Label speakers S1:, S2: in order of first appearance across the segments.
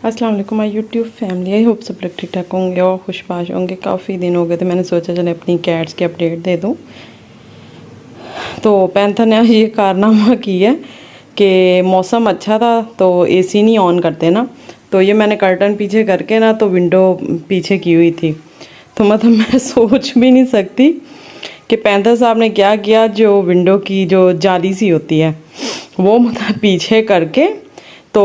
S1: अस्सलाम वालेकुम my YouTube family. I hope सब लोग ठीक ठाक होंगे और खुशबाश होंगे। काफ़ी दिन हो गए थे, मैंने सोचा चले अपनी कैट्स की अपडेट दे दूँ। तो पैंथर ने ये कारनामा किया कि मौसम अच्छा था तो एसी नहीं ऑन करते ना, तो ये मैंने कर्टन पीछे करके ना तो विंडो पीछे की हुई थी। तो मतलब मैं सोच भी नहीं सकती कि पैंथर साहब ने क्या किया। जो विंडो की जो जाली सी होती है वो मतलब पीछे करके तो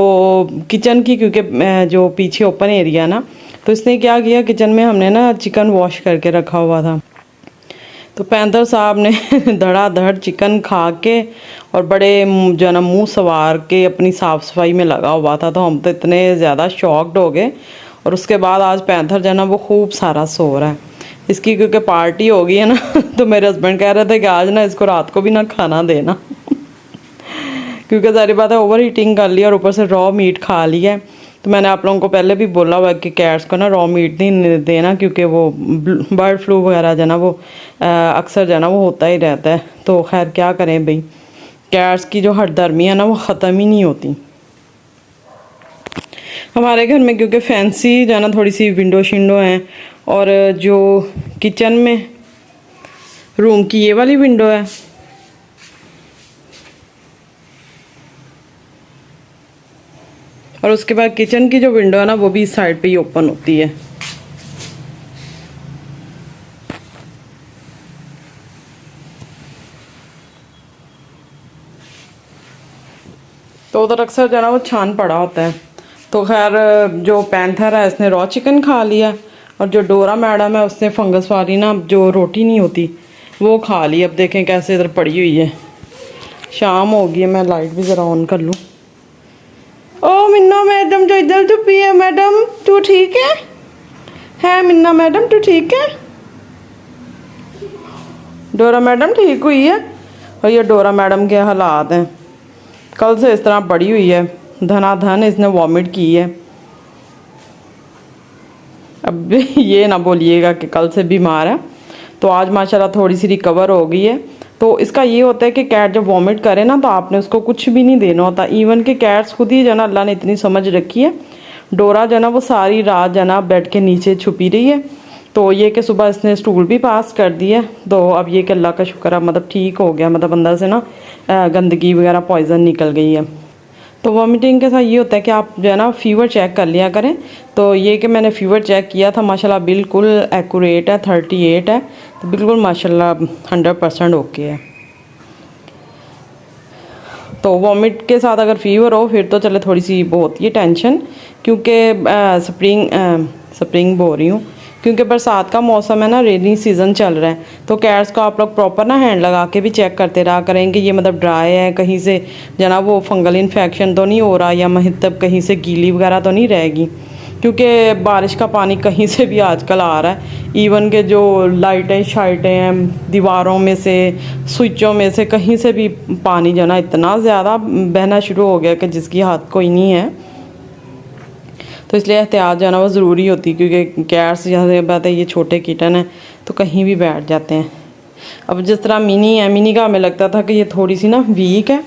S1: किचन की, क्योंकि जो पीछे ओपन एरिया ना, तो इसने क्या किया, किचन में हमने ना चिकन वॉश करके रखा हुआ था। तो पैंथर साहब ने धड़ाधड़ चिकन खा के और बड़े जो है ना मुँह सवार के अपनी साफ़ सफाई में लगा हुआ था। तो हम तो इतने ज़्यादा शॉक्ड हो गए। और उसके बाद आज पैंथर जो है ना वो खूब सारा सो रहा है। इसकी क्योंकि पार्टी हो गई है ना तो मेरे हस्बैंड कह रहे थे कि आज ना इसको रात को भी ना खाना देना क्योंकि सारी बात है ओवर हीटिंग कर लिया और ऊपर से रॉ मीट खा लिया है। तो मैंने आप लोगों को पहले भी बोला हुआ कि कैट्स को ना रॉ मीट नहीं देना, क्योंकि वो बर्ड फ्लू वगैरह जो है ना वो अक्सर जो है ना वो होता ही रहता है। तो खैर क्या करें भाई, कैट्स की जो हठधर्मी है ना वो ख़त्म ही नहीं होती। हमारे घर में क्योंकि फैंसी जो है ना थोड़ी सी विंडो शिंडो हैं, और जो किचन में रूम की ये वाली विंडो है, और उसके बाद किचन की जो विंडो है ना वो भी इस साइड पे ही ओपन होती है। तो उधर अक्सर जो है ना वो छान पड़ा होता है। तो खैर जो पैंथर है इसने रॉ चिकन खा लिया, और जो डोरा मैडम है उसने फंगस वाली ना जो रोटी नहीं होती वो खा ली। अब देखें कैसे इधर पड़ी हुई है। शाम हो गई है, मैं लाइट भी ज़रा ऑन कर लूँ। ओ मिन्ना मैडम जो इधर छुपी है, मैडम तू ठीक है मिन्ना मैडम तू ठीक है? डोरा मैडम ठीक हुई है? और ये डोरा मैडम के हालात हैं, कल से इस तरह पड़ी हुई है, धनाधन इसने वॉमिट की है। अब ये ना बोलिएगा कि कल से बीमार है। तो आज माशाल्लाह थोड़ी सी रिकवर हो गई है। तो इसका ये होता है कि कैट जब वॉमिट करे ना तो आपने उसको कुछ भी नहीं देना होता। इवन कि कैट्स खुद ही जो ना अल्लाह ने इतनी समझ रखी है। डोरा जो ना वो सारी रात जो ना बेड के नीचे छुपी रही है। तो ये कि सुबह इसने स्टूल भी पास कर दिया। तो अब ये कि अल्लाह का शुक्र है, मतलब ठीक हो गया, मतलब अंदर से ना गंदगी वगैरह पॉइजन निकल गई है। तो वॉमिटिंग के साथ ये होता है कि आप जो है ना फ़ीवर चेक कर लिया करें। तो ये कि मैंने फ़ीवर चेक किया था, माशाल्लाह बिल्कुल एक्यूरेट है, 38 है। तो बिल्कुल माशाल्लाह 100% ओके है। तो वॉमिट के साथ अगर फ़ीवर हो फिर तो चले थोड़ी सी बहुत ही टेंशन, क्योंकि स्प्रिंग बोल रही हूँ, क्योंकि बरसात का मौसम है ना, रेनी सीज़न चल रहा है। तो कैट्स को आप लोग प्रॉपर ना हैंड लगा के भी चेक करते रहा करेंगे। ये मतलब ड्राई है, कहीं से जना वो फंगल इन्फेक्शन तो नहीं हो रहा, या महतब कहीं से गीली वगैरह तो नहीं रहेगी, क्योंकि बारिश का पानी कहीं से भी आजकल आ रहा है। इवन के जो लाइटें शाइटें हैं दीवारों में से, स्विचों में से, कहीं से भी पानी जो ना इतना ज़्यादा बहना शुरू हो गया कि जिसकी हाथ कोई नहीं है। तो इसलिए एहतियात जो है ना वो ज़रूरी होती, क्योंकि कैट्स जैसे बात है ये छोटे किटन है तो कहीं भी बैठ जाते हैं। अब जिस तरह मिनी है, मिनी का हमें लगता था कि ये थोड़ी सी ना वीक है,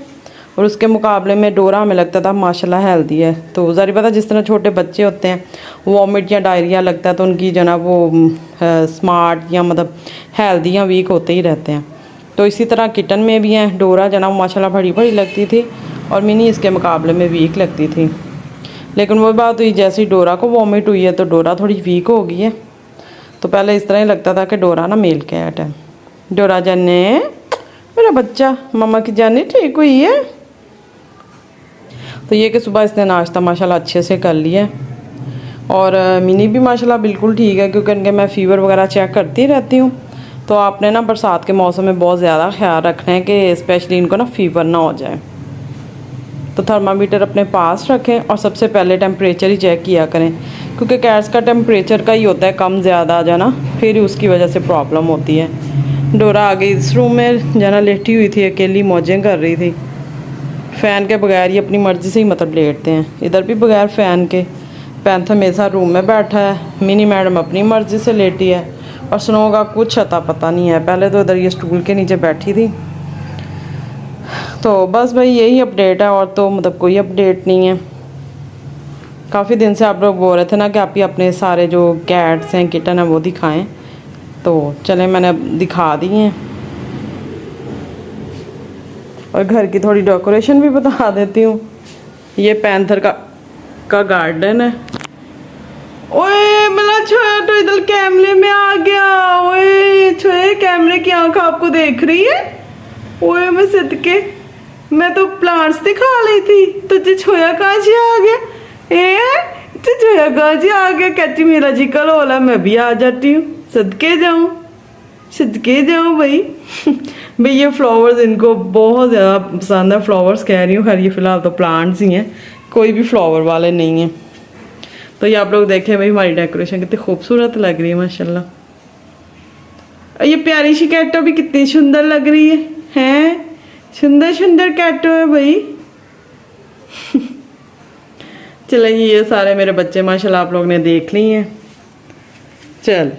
S1: और उसके मुकाबले में डोरा हमें लगता था माशाल्लाह हेल्दी है। तो ज़ाहिर पता जिस तरह छोटे बच्चे होते हैं वॉमिट या डायरिया लगता है तो उनकी जो ना वो स्मार्ट या मतलब हेल्दी या वीक होते ही रहते हैं। तो इसी तरह किटन में भी हैं। डोरा जो ना माशाल्लाह बड़ी बड़ी लगती थी और मिनी इसके मुकाबले में वीक लगती थी। लेकिन वो बात हुई जैसे ही डोरा को वॉमिट हुई है तो डोरा थोड़ी वीक हो गई है। तो पहले इस तरह ही लगता था कि डोरा ना मेल कैट है। डोरा जाने मेरा बच्चा, मम्मा की जाने ठीक हुई है। तो ये कि सुबह इसने नाश्ता माशाल्लाह अच्छे से कर लिया, और मिनी भी माशाल्लाह बिल्कुल ठीक है, क्योंकि इनके मैं फ़ीवर वगैरह चेक करती रहती हूँ। तो आपने ना बरसात के मौसम में बहुत ज़्यादा ख्याल रखना है कि स्पेशली इनको ना फ़ीवर ना हो जाए। तो थर्मामीटर अपने पास रखें और सबसे पहले टेम्परेचर ही चेक किया करें, क्योंकि कैट्स का टेम्परेचर का ही होता है कम ज़्यादा जाना, फिर उसकी वजह से प्रॉब्लम होती है। डोरा आ गई इस रूम में जाना, लेटी हुई थी अकेली, मौजें कर रही थी। फ़ैन के बगैर ही अपनी मर्ज़ी से ही मतलब लेटते हैं, इधर भी बगैर फ़ैन के। पैंथर मेरे साथ रूम में बैठा है, मिनी मैडम अपनी मर्ज़ी से लेटी है, और स्नो का कुछ अता पता नहीं है। पहले तो इधर ये स्टूल के नीचे बैठी थी। तो बस भाई यही अपडेट है, और तो मतलब कोई अपडेट नहीं है। काफ़ी दिन से आप लोग बोल रहे थे ना कि आप ही अपने सारे जो कैट्स हैं किटन हैं वो दिखाएं, तो चलें मैंने अब दिखा दी हैं। और घर की थोड़ी डेकोरेशन भी बता देती हूँ। ये पैंथर का गार्डन है। ओए मेरा छोया तो इधर कैमरे में आ गया। ओए छोए, कैमरे की आंख आपको देख रही है? ओए मैं सदके, मैं तो प्लांट्स दिखा रही थी, तुझे छोया कहाँ से आ गया? तुझे छोया कहाँ से आ गया? कहती मेरा जी कल होला, मैं भी आ जाती हूँ। सदके जाऊँ भाई। भाई ये फ्लावर्स इनको बहुत ज़्यादा पसंद है। फ्लावर्स कह रही हूँ, खैर ये फ़िलहाल तो प्लांट्स ही हैं, कोई भी फ्लावर वाले नहीं हैं। तो ये आप लोग देखें भाई हमारी डेकोरेशन कितनी खूबसूरत लग रही है माशाल्लाह। ये प्यारी सी कैटो भी कितनी सुंदर लग रही है, हैं? सुंदर कैटो है भाई। चले ये सारे मेरे बच्चे माशाल्लाह आप लोग ने देख ली हैं। चल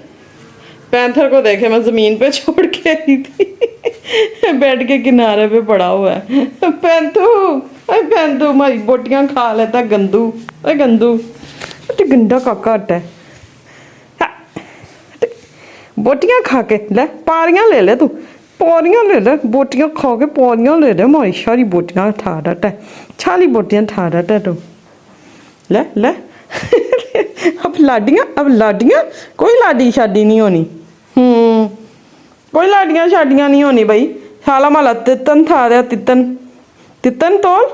S1: पैंथर को देखे मैं ज़मीन पे छोड़ के आई थी। बेड के किनारे पे पड़ा हुआ है। पैंथू हमारी बोटियां खा लेता गंदू। गंदू गंदा काका हट है। बोटियां खा के ले, पारियां ले ले तू, पौरियां ले ले, बोटियां खा के पौरियां ले ले। हमारी सारी बोटियां ठा डट है, छाली बोटियां ठा डट है तू। ले ले। अब लाडियां कोई लाडी शादी नहीं होनी। कोई लाडियां शादियां नहीं होनी भाई। साला माला तितन था रहा, तितन तोल,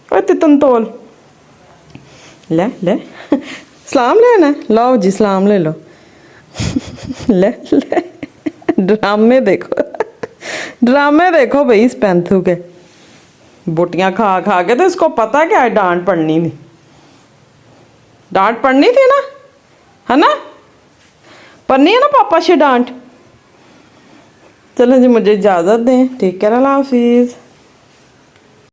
S1: और तितन तोल। ले ले सलाम लेना, लो जी सलाम ले लो। ले ड्रामे देखो भाई इस पैंथू के। बोटियां खा खा के तो इसको पता क्या है, डांट पड़नी थी ना, है ना? पढ़नी है ना पापा से डांट। चलो जी मुझे इजाज़त दें, ठीक है, अल्लाह हाफिज़।